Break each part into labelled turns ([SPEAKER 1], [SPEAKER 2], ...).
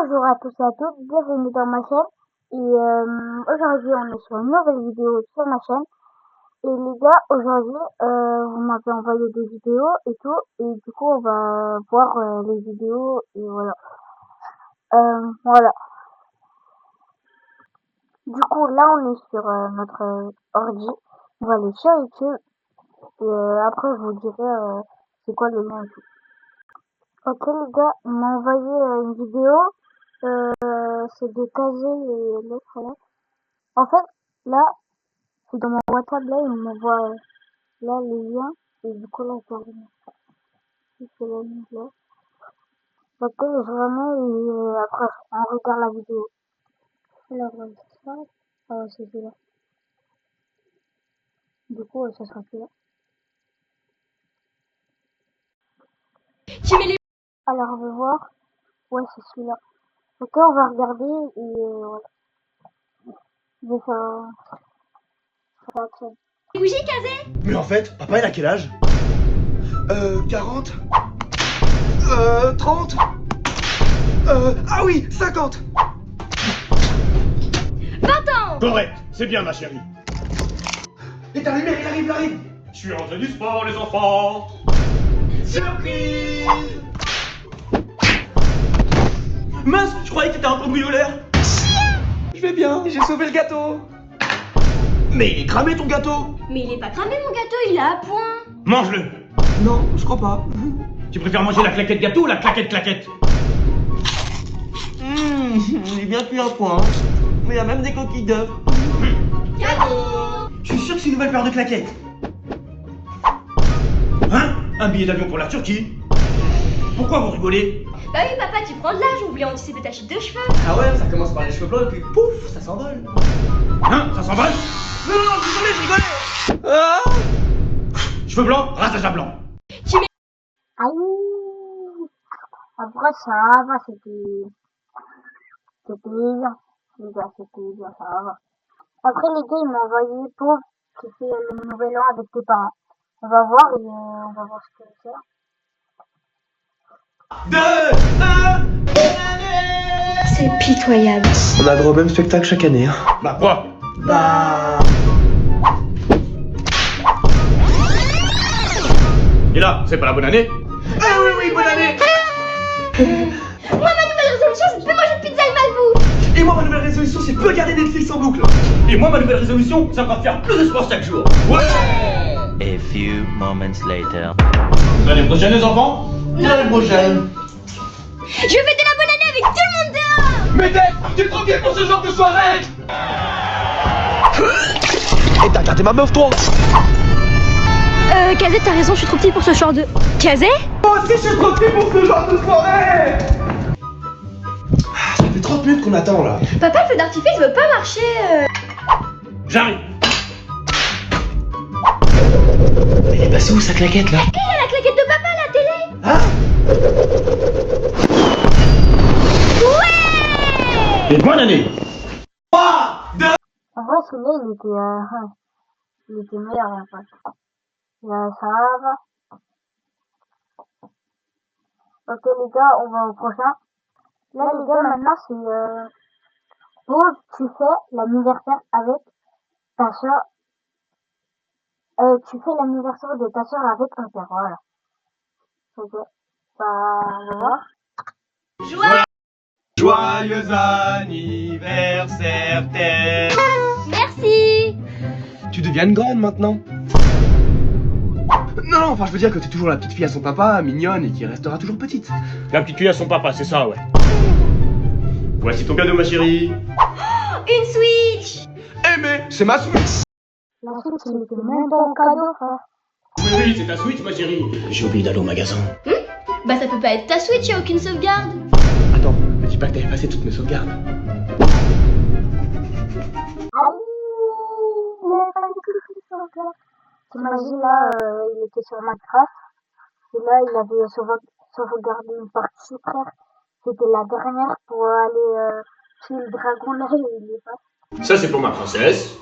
[SPEAKER 1] Bonjour à tous et à toutes, bienvenue dans ma chaîne. Et aujourd'hui, on est sur une nouvelle vidéo sur ma chaîne. Et les gars, aujourd'hui, vous m'avez envoyé des vidéos et tout. Et du coup, on va voir les vidéos et voilà. Voilà. Du coup, là, on est sur notre ordi. On va aller sur YouTube. Et après, je vous dirai c'est quoi le lien et tout. Ok, les gars, on m'a envoyé une vidéo. C'est de Kazé et l'autre là. En fait, là, c'est dans mon WhatsApp, là, il m'envoie là les liens. Et du coup, là, je dois remettre ça. C'est la ligne là. Ok, je remets et après, on regarde la vidéo. Alors, c'est ça. Ah, c'est celui-là. Du coup, ça sera celui-là. Alors, on va voir. Ouais, c'est celui-là. Ok, on va regarder et voilà. Je vais faire autre chose.
[SPEAKER 2] Mais en fait, papa il a quel âge 40 30 Ah oui, 50.
[SPEAKER 3] 20 ans.
[SPEAKER 4] Correct, c'est bien ma chérie.
[SPEAKER 2] Et ta lumière, il arrive.
[SPEAKER 4] Je suis rentré du sport les enfants.
[SPEAKER 2] Surprise. Mince, je croyais que t'étais un cambrioleur. Je vais bien, j'ai sauvé le gâteau. Mais il est cramé ton gâteau.
[SPEAKER 3] Mais il est pas cramé mon gâteau, il est à point.
[SPEAKER 4] Mange-le.
[SPEAKER 2] Non, je crois pas.
[SPEAKER 4] Tu préfères manger la claquette gâteau ou la claquette?
[SPEAKER 2] Il est bien cuit à point. Mais il y a même des coquilles d'œufs.
[SPEAKER 3] Cadeau.
[SPEAKER 2] Je suis sûr que c'est une nouvelle paire de claquettes.
[SPEAKER 4] Hein? Un billet d'avion pour la Turquie? Pourquoi vous rigolez?
[SPEAKER 3] Bah oui papa, tu prends de l'âge, on voulait anticiper ta chute de cheveux.
[SPEAKER 2] Ah ouais, ça commence par les cheveux blancs et puis pouf, ça s'envole.
[SPEAKER 4] Hein? Ça s'envole?
[SPEAKER 2] Non, je rigolais. Ah.
[SPEAKER 4] Cheveux blancs, ratage à blanc.
[SPEAKER 1] Aïe! Après, ça va, c'était bien. Les gars, c'était bien, ça va. Après, les gars, ils m'ont envoyé pour tu fais le nouvel an avec tes parents. On va voir et on va voir ce que c'est.
[SPEAKER 2] 2, 1, bonne année.
[SPEAKER 3] C'est pitoyable.
[SPEAKER 2] On a droit au même spectacle chaque année.
[SPEAKER 4] Bah quoi? Et là, c'est pas la bonne année?
[SPEAKER 2] Ah oui, bonne année.
[SPEAKER 3] Moi ma nouvelle résolution c'est de plus manger de pizza et malbouffe.
[SPEAKER 2] Et moi, ma nouvelle résolution, c'est de pas regarder Netflix en boucle.
[SPEAKER 4] Et moi, ma nouvelle résolution, ça va faire plus de sport chaque jour. Ouais!
[SPEAKER 5] A few moments later.
[SPEAKER 4] L'année prochaine, les enfants?
[SPEAKER 2] L'année prochaine.
[SPEAKER 3] Je vais fêter la bonne année avec tout le monde dehors.
[SPEAKER 2] Mais t'es trop bien pour ce genre de soirée. Et t'as regardé ma meuf, toi?
[SPEAKER 3] Kazé, t'as raison, je suis trop petite pour ce genre de... Kazé?
[SPEAKER 2] Moi aussi, je suis trop petit pour ce genre de soirée. Ça fait 30 minutes qu'on attend, là.
[SPEAKER 3] Papa, le feu d'artifice veut pas marcher.
[SPEAKER 4] J'arrive.
[SPEAKER 2] Elle est passée où, sa claquette, là?
[SPEAKER 3] Il y a la claquette de papa à la télé.
[SPEAKER 2] Hein?
[SPEAKER 3] Ouais.
[SPEAKER 4] Et bonne année!
[SPEAKER 2] 3, 2.
[SPEAKER 1] En vrai, celui-là, il était meilleur, en fait. Là, ça va. Ok, les gars, on va au prochain. Là, les gars, maintenant, c'est, tu fais l'anniversaire avec ta soeur. Tu fais l'anniversaire de ta soeur avec ton père, voilà. Ok. Bah, on va voir.
[SPEAKER 2] Joyeux anniversaire, Thème.
[SPEAKER 3] Merci.
[SPEAKER 2] Tu deviens grande maintenant. Non, enfin, je veux dire que t'es toujours la petite fille à son papa, mignonne et qui restera toujours petite.
[SPEAKER 4] La petite fille à son papa, c'est ça, ouais. Voici ton cadeau, ma chérie.
[SPEAKER 3] Une Switch.
[SPEAKER 2] Eh mais, c'est ma Switch.
[SPEAKER 1] La suite, il était même pas en cadeau, frère.
[SPEAKER 4] Oui, c'est ta Switch, ma chérie. J'ai oublié d'aller au magasin.
[SPEAKER 3] Bah ça peut pas être ta Switch, y'a aucune sauvegarde.
[SPEAKER 2] Attends, me dis pas que t'as effacé toutes mes sauvegardes.
[SPEAKER 1] T'imagines là, il était sur Minecraft, et là il avait sauvegardé une partie, frère. C'était la dernière pour aller tuer le dragon là, et il est pas.
[SPEAKER 4] Ça, c'est pour ma princesse.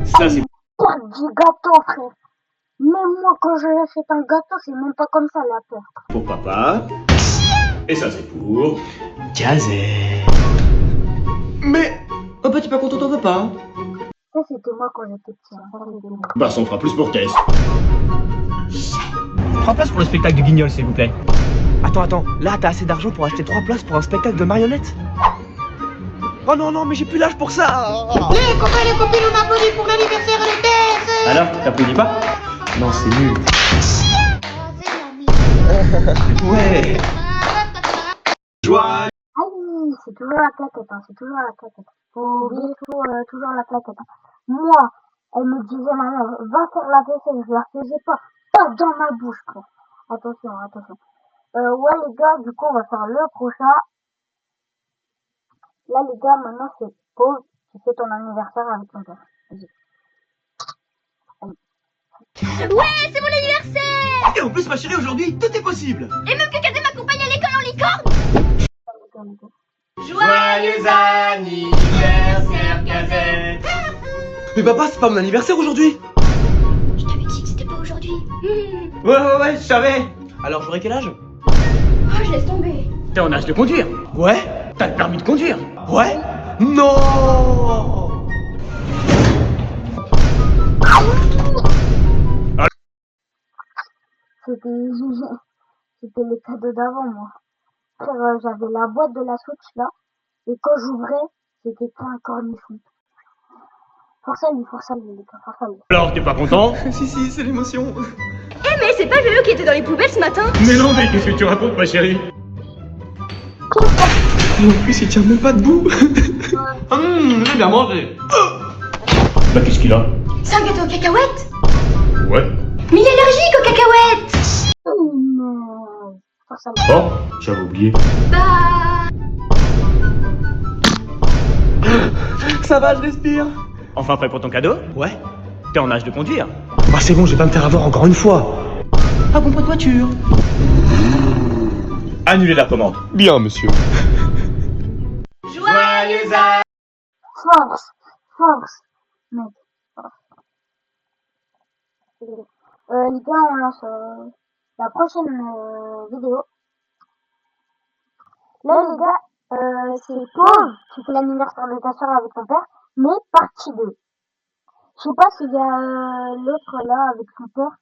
[SPEAKER 4] Ça, c'est
[SPEAKER 1] Peur du gâteau, frère. Même moi, quand je fais un gâteau, c'est même pas comme ça la peur.
[SPEAKER 4] pour papa. Et ça, c'est pour
[SPEAKER 2] Kazé. Mais... Oh bah t'es pas content, t'en veux pas.
[SPEAKER 1] Ça, c'était moi quand j'étais petit. Hein. Ça, c'était moi.
[SPEAKER 4] Bah, ça on fera plus pour Caisse.
[SPEAKER 2] 3 places pour le spectacle de Guignol, s'il vous plaît. Attends, là t'as assez d'argent pour acheter 3 places pour un spectacle de marionnettes? Oh non, mais j'ai plus l'âge pour ça.
[SPEAKER 3] Les copains et les copines, on applaudit pour l'anniversaire de Tess.
[SPEAKER 4] Alors, t'applaudis pas?
[SPEAKER 2] Non, c'est nul. Ouais.
[SPEAKER 1] Ah oui, c'est toujours la claquette, hein. C'est toujours la claquette. Faut oublier toujours la claquette. Hein. Moi, elle me disait, maman, va faire la vaisselle. Je la faisais pas. Pas dans ma bouche, frère. Attention. Ouais, les gars, du coup, on va faire le prochain. Là, les gars, maintenant, c'est pause. Tu fais ton anniversaire avec ton père. Vas-y.
[SPEAKER 3] Ouais, c'est mon anniversaire.
[SPEAKER 2] Et en plus, ma chérie, aujourd'hui, tout est possible.
[SPEAKER 3] Et même que Kazé m'accompagne à l'école en licorne.
[SPEAKER 4] Joyeux anniversaire, Kazé.
[SPEAKER 2] Mais papa, c'est pas mon anniversaire aujourd'hui.
[SPEAKER 3] Je t'avais dit que c'était pas aujourd'hui.
[SPEAKER 2] Ouais, je savais. Alors, j'aurai quel âge?
[SPEAKER 3] Oh, je laisse tomber.
[SPEAKER 4] T'es en âge de conduire.
[SPEAKER 2] Ouais.
[SPEAKER 4] T'as le permis de conduire.
[SPEAKER 2] Ouais. Non.
[SPEAKER 1] C'était les cadeaux d'avant, moi. Frère, j'avais la boîte de la Switch, là. Et quand j'ouvrais, c'était pas un cornichon. Force à lui, les gars, force à lui.
[SPEAKER 4] Alors, t'es pas content?
[SPEAKER 2] Si, c'est l'émotion.
[SPEAKER 3] Eh, mais c'est pas le vélo qui était dans les poubelles ce matin.
[SPEAKER 4] Mais non, mais qu'est-ce que tu racontes, ma chérie?
[SPEAKER 2] Et en plus, il tient même pas debout. J'ai bien mangé.
[SPEAKER 4] Bah, qu'est-ce qu'il a?
[SPEAKER 3] C'est un gâteau aux cacahuètes.
[SPEAKER 4] Ouais.
[SPEAKER 3] Mais il est allergique aux cacahuètes.
[SPEAKER 1] Non. Force à lui.
[SPEAKER 4] Oh, j'avais oublié.
[SPEAKER 3] Bah...
[SPEAKER 2] Ça va, je respire.
[SPEAKER 4] Enfin, prêt pour ton cadeau?
[SPEAKER 2] Ouais.
[SPEAKER 4] T'es en âge de conduire.
[SPEAKER 2] Bah c'est bon, je vais pas me faire avoir encore une fois. Ah bon, pas de voiture.
[SPEAKER 4] Annulez la commande.
[SPEAKER 2] Bien, monsieur.
[SPEAKER 4] Joyeux
[SPEAKER 1] Force. Mec, force. Les gars, on lance la prochaine vidéo. Là, les gars, c'est pause. Tu fais l'anniversaire de ta soeur avec ton père, mais partie 2. Je sais pas s'il y a l'autre là avec son père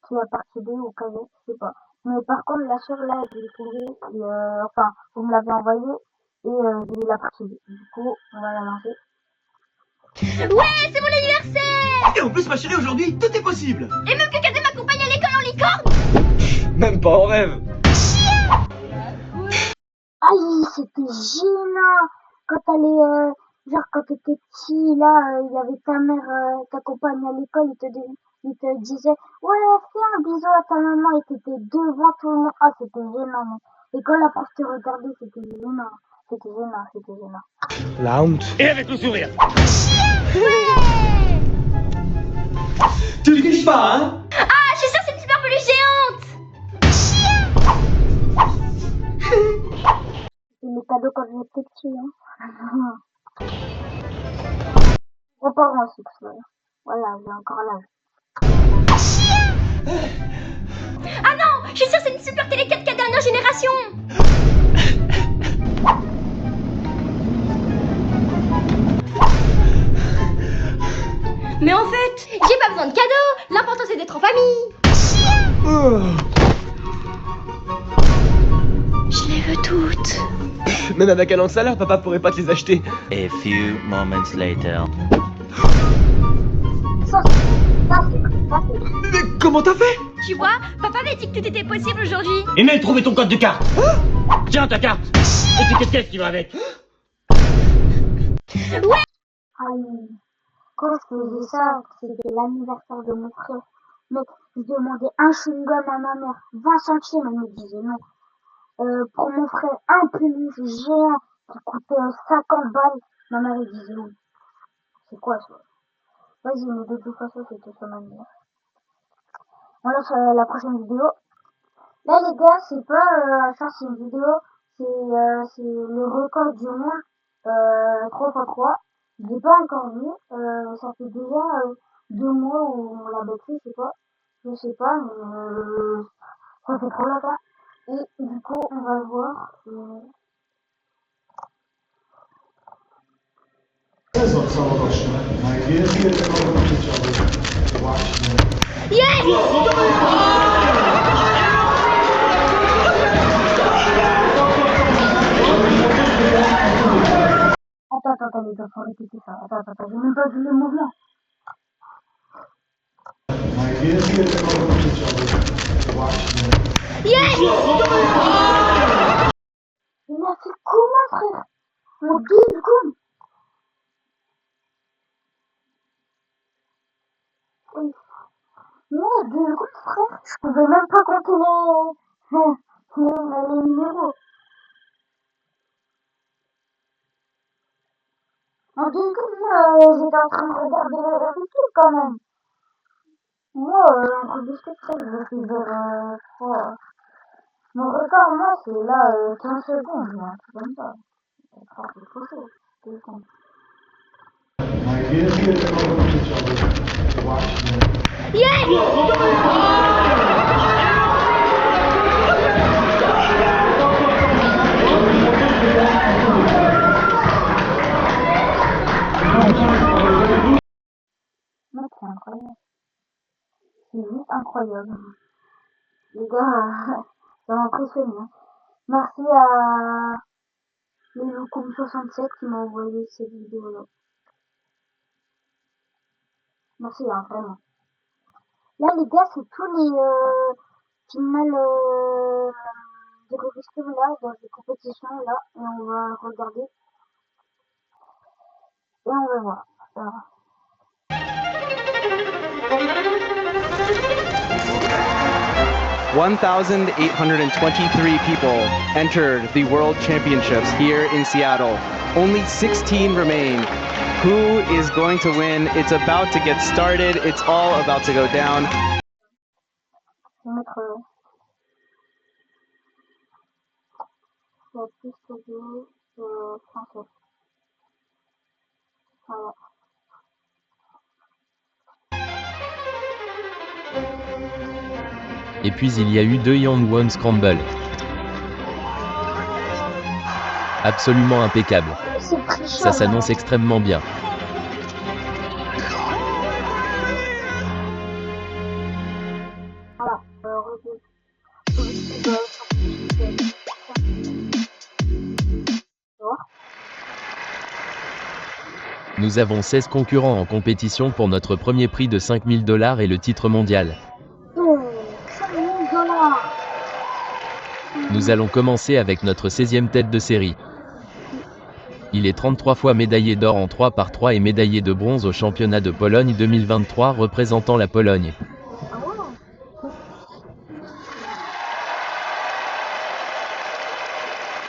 [SPEAKER 1] qui a partie 2 ou Kazé, je sais pas. Mais par contre, la soeur là, je l'ai trouvée, et enfin, vous me l'avez envoyé, et j'ai eu la partie 2. Du coup, on va la lancer.
[SPEAKER 3] Ouais, c'est mon anniversaire.
[SPEAKER 2] Et en plus, ma chérie, aujourd'hui, tout est possible.
[SPEAKER 3] Et même que Kazé m'accompagne à l'école en licorne.
[SPEAKER 2] Même pas en rêve.
[SPEAKER 1] Aïe, c'était gênant quand t'allais, genre quand t'étais petit, là, il y avait ta mère, ta compagne à l'école, il te disait, ouais, fais un bisou à ta maman, et t'étais devant tout le monde. Ah, c'était gênant, mec. Et quand la prof te regardait, c'était gênant.
[SPEAKER 2] La honte.
[SPEAKER 4] Et avec le sourire.
[SPEAKER 2] Tu triches pas, hein?
[SPEAKER 3] Ah, je suis sûre que c'est une super peluche géante.
[SPEAKER 1] C'est mes cadeaux quand j'étais petit, hein. Repars en sucre, là. Voilà, j'ai encore l'âge.
[SPEAKER 3] Ah non, je suis sûre que c'est une super télé 4K dernière génération. Mais en fait, j'ai pas besoin de cadeaux. L'important c'est d'être en famille. Je les veux toutes.
[SPEAKER 2] Même avec un an de salaire, papa pourrait pas te les acheter.
[SPEAKER 5] A few moments later.
[SPEAKER 1] Ça, c'est.
[SPEAKER 2] Mais comment t'as fait?
[SPEAKER 3] Tu vois, papa m'a dit que tout était possible aujourd'hui.
[SPEAKER 4] Et même trouver ton code de carte. Tiens, ta carte. Et tes caisses qui va avec.
[SPEAKER 1] Aïe. Quand je faisais ça, c'était l'anniversaire de mon frère. Mec, je demandais un chewing-gum à ma mère, 20 centimes, elle me disait non. Pour mon frère, un peluche géant qui coûtait 50 balles, ma mère elle disait oui. C'est quoi ça? Vas-y, mais de toute façon, c'était son anniversaire. On lance la prochaine vidéo. Là, les gars, c'est pas ça, c'est une vidéo, c'est le record du monde, 3x3. Je l'ai pas encore vu, ça fait déjà 2 mois où on l'a battu, je sais pas, mais ça fait trop longtemps. Et du coup, on va voir.
[SPEAKER 6] Sezon całoroczny. Najwięcej rekordów życiowych właśnie.
[SPEAKER 1] Attends, les gars, faut répéter ça. Attends, j'ai même pas vu le mouvement.
[SPEAKER 6] Najwięcej rekordów życiowych właśnie.
[SPEAKER 1] Il a fait comment, frère? En 2 secondes. Oui. Non, 2 secondes, frère. Je pouvais même pas compter les numéros. En 2 secondes, moi, j'étais en train de regarder le vidéo quand même. Moi, en truc de step, je suis vers... mon record, moi, c'est là, 15 secondes, moi, c'est comme ça. C'est trop chaud. 2 secondes.
[SPEAKER 6] Najwięcej rekordów życiowych właśnie.
[SPEAKER 1] Mec, c'est incroyable. C'est juste incroyable. Les gars, ça m'a impressionné. Hein. Merci à Leloukoum67 qui m'a envoyé cette vidéo-là. Merci, hein, vraiment. Là, les gars, c'est tous les finales des revues là, dans les compétitions là, et on va regarder. Et on va voir. Alors.
[SPEAKER 7] 1,823 people entered the World Championships here in Seattle. Only 16 remain. Who is going to win? It's about to get started. It's all about to go down.
[SPEAKER 1] Je vais mettre la piste de français. Voilà.
[SPEAKER 8] Et puis il y a eu 2 Young One Scramble. Absolument impeccable. Ça s'annonce extrêmement bien.
[SPEAKER 1] Voilà.
[SPEAKER 8] Nous avons 16 concurrents en compétition pour notre premier prix de 5 000 $ et le titre mondial. Nous allons commencer avec notre 16e tête de série. Il est 33 fois médaillé d'or en 3x3 et médaillé de bronze au championnat de Pologne 2023 représentant la Pologne.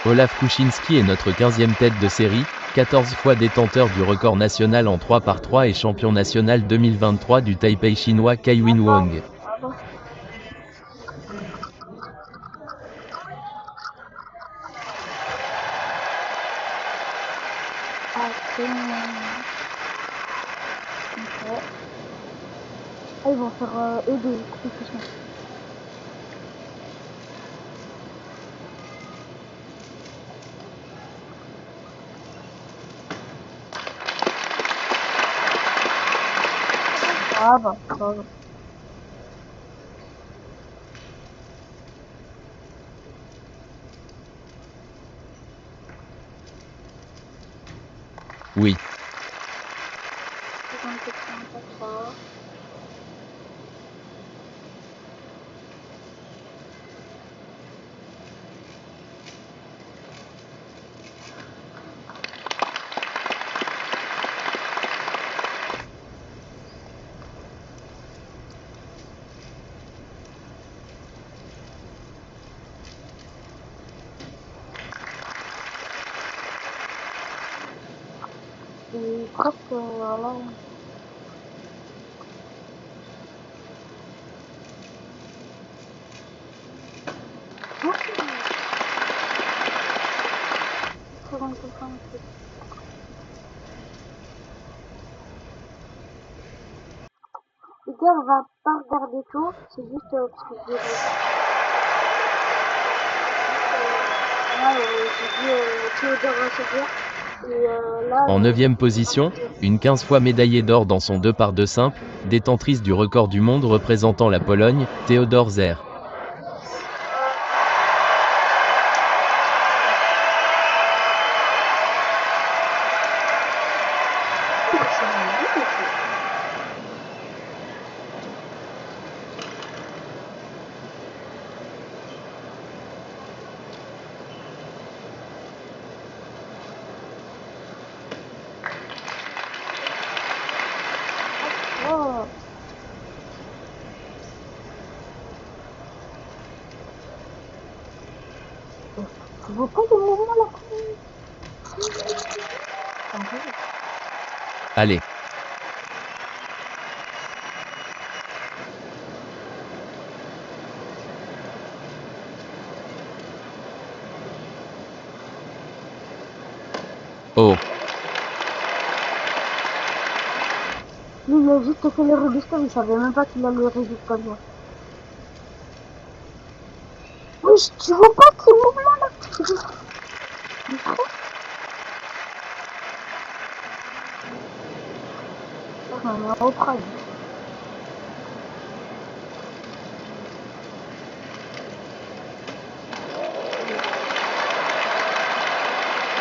[SPEAKER 8] Olaf Kuczynski est notre 15e tête de série, 14 fois détenteur du record national en 3x3 et champion national 2023 du Taipei chinois Kaiwin Wang.
[SPEAKER 1] Ils vont faire eux des compétitions. Ah bah, ça va.
[SPEAKER 8] Oui.
[SPEAKER 1] Et presque, voilà. Les gars, on va pas regarder tout, c'est juste parce que j'ai là, j'ai dit Théodore Rochelier. Là,
[SPEAKER 8] En 9e position, une 15 fois médaillée d'or dans son 2x2 simple, détentrice du record du monde représentant la Pologne, Theodor Zer.
[SPEAKER 1] oh. Tu vois pas de mouvement là?
[SPEAKER 8] Allez. Oh.
[SPEAKER 1] Lui, il a juste fait le Rubik's Cube, il savait même pas qu'il allait le Rubik's comme ça. Oui, tu vois pas ces mouvements là? J'en ai un au prime.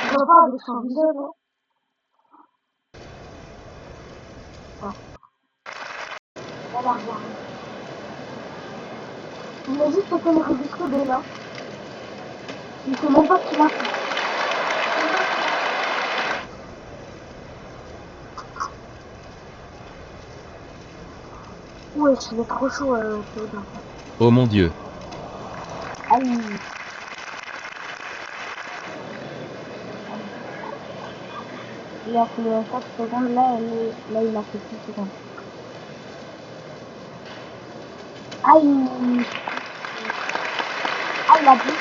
[SPEAKER 1] Je vois pas avec son visage là. Ah. Voilà, regarde. Il a juste fait le Rubik's Cube et là. Il sait même pas ce qu'il a fait. Ouais, il est trop chaud, Théodore.
[SPEAKER 8] Oh mon Dieu.
[SPEAKER 1] Aïe. Il a fait 4 secondes, là il a fait 6 secondes. Aïe. Ah, il a bugué.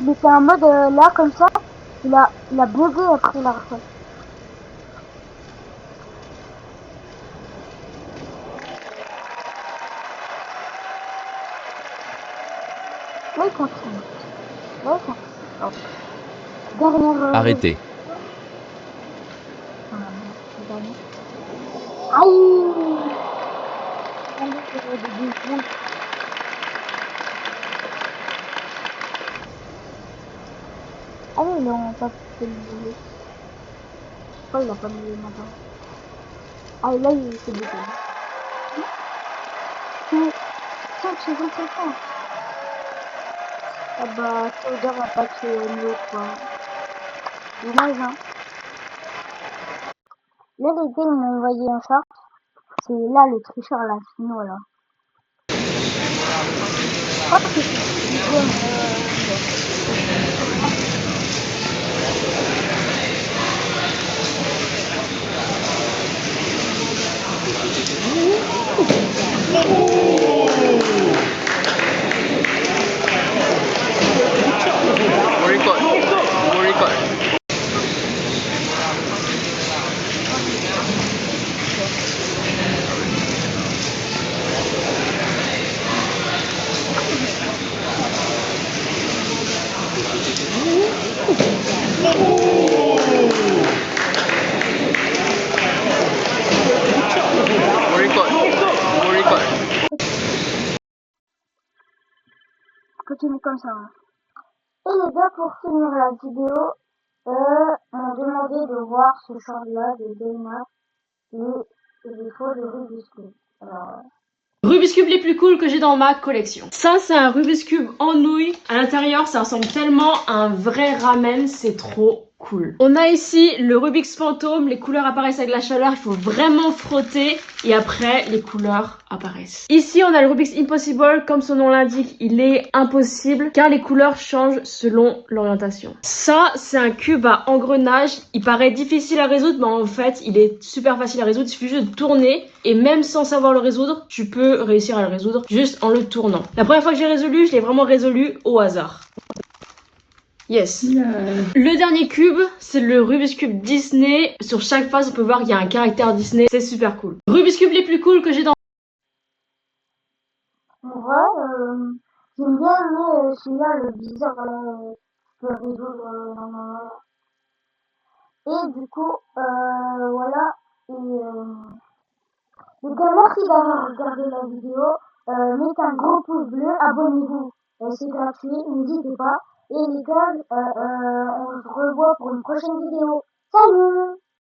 [SPEAKER 1] Il était en mode là, comme ça. Il a bugué après la refait. Là, il continue. Là, il continue. Oh. Dernière...
[SPEAKER 8] Arrêtez.
[SPEAKER 1] Dernière. Aïe. Allez, des 2 secondes. Ah oui, là, on passe le boulet. Pourquoi il a pas mis maintenant? Ah, et là, il s'est bugué. Mais, 5 secondes, c'est ça. Ah bah, Théodore va passer au niveau 3. Dommage, hein. Là, les gars, ils m'ont envoyé un chat. C'est là le tricheur, là, sinon, là. Je crois que continue comme ça. Hein. Et les gars, pour finir la vidéo, on m'a demandé de voir ce short-là de Dana et des fois de Rubik's Cube. Alors,
[SPEAKER 3] Rubik's Cube les plus cool que j'ai dans ma collection. Ça, c'est un Rubik's Cube en nouilles. À l'intérieur, ça ressemble tellement à un vrai ramen, c'est trop cool. On a ici le Rubik's Fantôme, les couleurs apparaissent avec la chaleur, il faut vraiment frotter et après les couleurs apparaissent. Ici, on a le Rubik's Impossible, comme son nom l'indique, il est impossible car les couleurs changent selon l'orientation. Ça, c'est un cube à engrenage, il paraît difficile à résoudre, mais en fait, il est super facile à résoudre, il suffit juste de tourner et même sans savoir le résoudre, tu peux réussir à le résoudre juste en le tournant. La première fois que j'ai résolu, je l'ai vraiment résolu au hasard. Yes. Le dernier cube, c'est le Rubik's Cube Disney. Sur chaque face, on peut voir qu'il y a un caractère Disney. C'est super cool. Rubik's Cube les plus cool que j'ai dans...
[SPEAKER 1] en vrai, j'aime bien aimer celui-là, le bizarre, je peux résoudre. Et du coup, voilà. Et les gars, merci d'avoir regardé la vidéo. Mettez un gros pouce bleu, abonnez-vous. C'est gratuit, n'hésitez pas. Et les gars, on se revoit pour une prochaine vidéo. Salut!